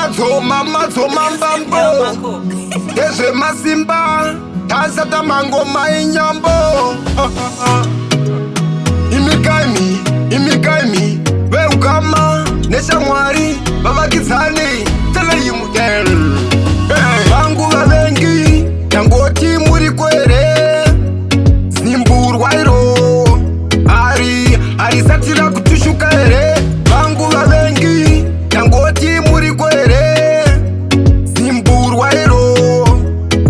Mamazo mambambo Eze masimba Tazata mangoma inyambo Imikaimi We ukama Nesha mwari Baba kizani Tele yimudel Bangu wabengi Yangoti muri kwere Zimburwa iro Ari satira kutushuka ere Bangu wabengi Yangoti muri kwere Zimburwa iro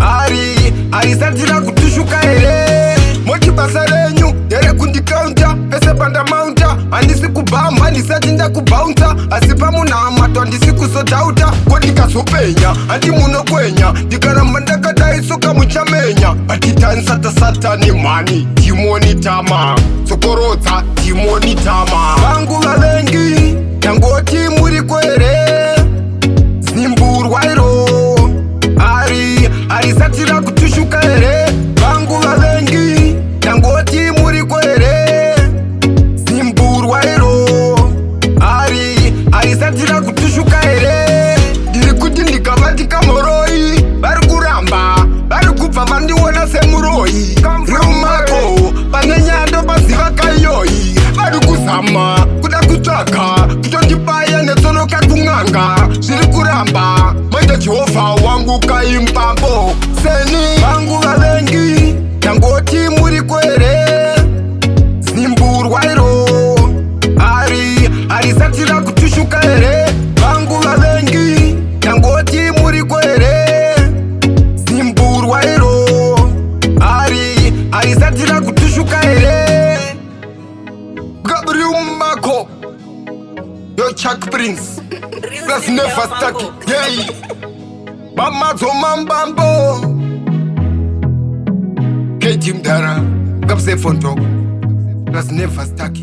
Ari satira kutushuka ere Mochi basarenyu Yere kundi counter Ese banda mounta Andisi kubamba Nisajinda kubounta Asipa muna amato Andisi kusodauta Kodika sopenya Andi muno kwenya Dikana mandaka daisoka muchamenya Atita sata ni mani Timoni tama Sokorota Timoni tama Bangu wabengi Yangoti muri kwere Zimburwa iro Ari satira kutushuka ere Bangu wabengi Yangoti muri kwere Zimburwa iro Ari satira kutushuka ere Diri kutindika vatika moroi Bari kuramba Bari kupfa vandiwona semuroi Rumako Panenyando baziva kayoi Bari kuzama Kuda kutsvaka Kutondipaya netsonoka kunganga Zviri kuramba Maita Jehovha wangu kaimbambo Seni Bangu wabengi Yangoti muri kwere Zimburwa iro Ari satira kutushuka ere Bangu wabengi Yangoti muri kwere Zimburwa iro Ari satira kutushuka ere Gabriel Mako Yo Chuck Prince Plus never stuck Yay Mamazo mambambo Keji Mdara Kapse Fonto Plus never stuck